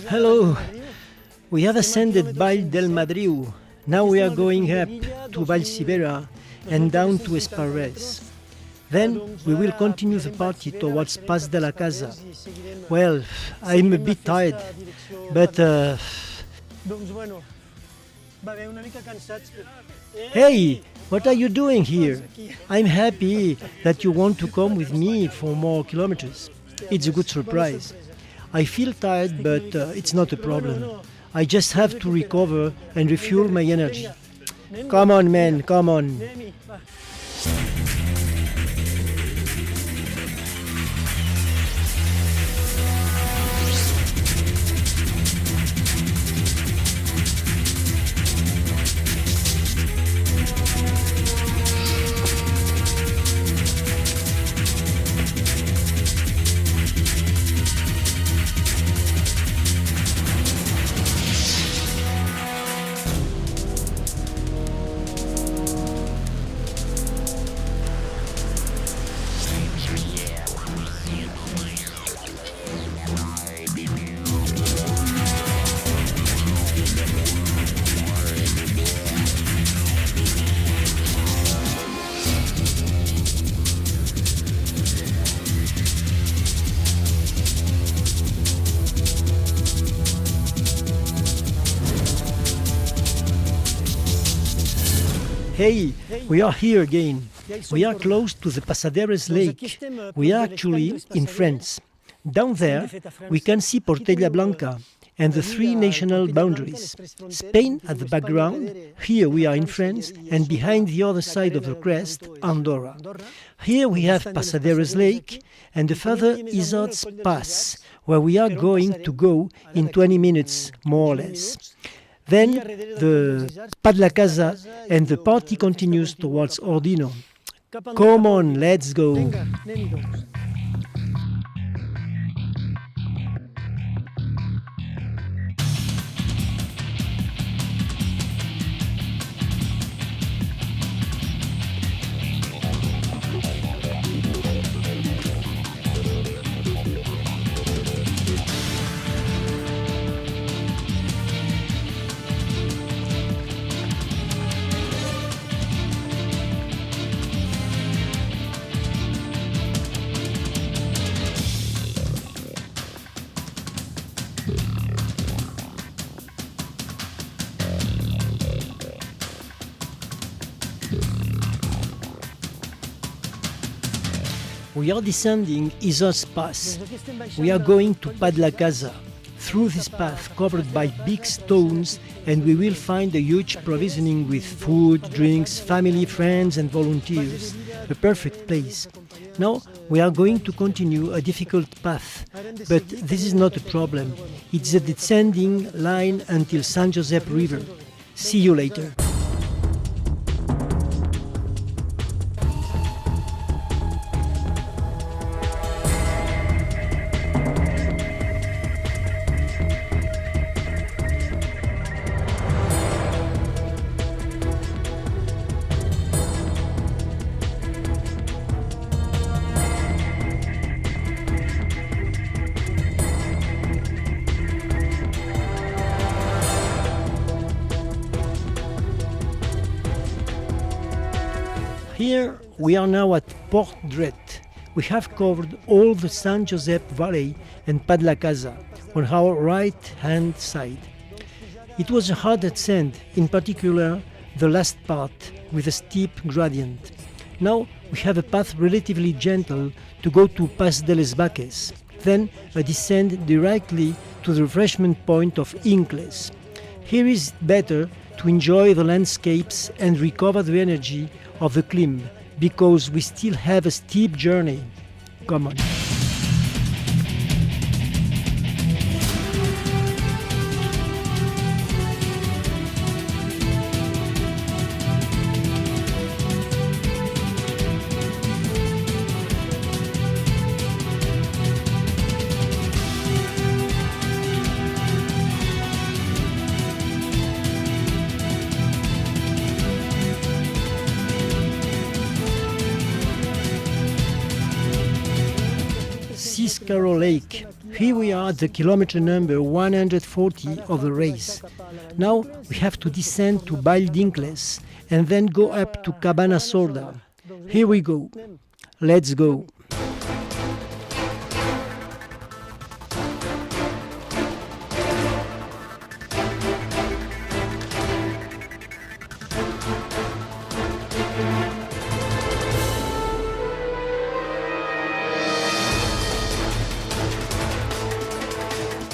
Hello, we have ascended Vall del Madriu. Now we are going up to Valsibera and down to Esparres. Then we will continue the party towards Pas de la Casa. Well, I'm a bit tired, but Hey, what are you doing here? I'm happy that you want to come with me for more kilometers. It's a good surprise. I feel tired, but it's not a problem. I just have to recover and refuel my energy. Come on, man, come on. Hey, we are here again. We are close to the Pasaderes Lake. We are actually in France. Down there, we can see Portella Blanca and the three national boundaries. Spain at the background, here we are in France, and behind the other side of the crest, Andorra. Here we have Pasaderes Lake and the further Izards Pass, where we are going to go in 20 minutes, more or less. Then the Pas de la Casa and the party continues towards Ordino. Come on, let's go. We are descending Izards Pass. We are going to Pas de la Casa. Through this path covered by big stones, and we will find a huge provisioning with food, drinks, family, friends and volunteers. A perfect place. Now we are going to continue a difficult path, but this is not a problem. It's a descending line until San Josep River. See you later. Here we are now at Port Dret. We have covered all the San Josep Valley and Pas de la Casa on our right-hand side. It was a hard ascent, in particular the last part with a steep gradient. Now we have a path relatively gentle to go to Pas de les Baques, then a descent directly to the refreshment point of Incles. Here is better to enjoy the landscapes and recover the energy of the climb, because we still have a steep journey. Come on. Pescaro Lake. Here we are at the kilometer number 140 of the race. Now we have to descend to Valdincles and then go up to Cabana Sorda. Here we go. Let's go.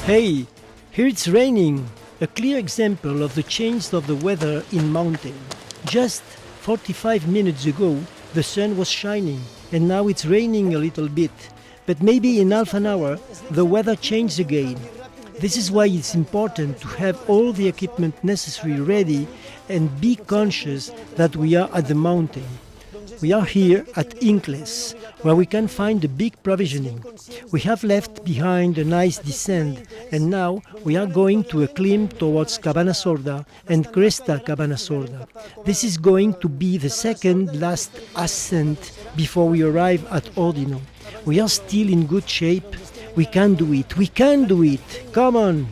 Hey, here it's raining. A clear example of the change of the weather in mountain. Just 45 minutes ago, the sun was shining, and now it's raining a little bit. But maybe in half an hour, the weather changes again. This is why it's important to have all the equipment necessary ready and be conscious that we are at the mountain. We are here at Incles, where we can find a big provisioning. We have left behind a nice descent, and now we are going to a climb towards Cabana Sorda and Cresta Cabana Sorda. This is going to be the second last ascent before we arrive at Ordino. We are still in good shape. We can do it. We can do it. Come on!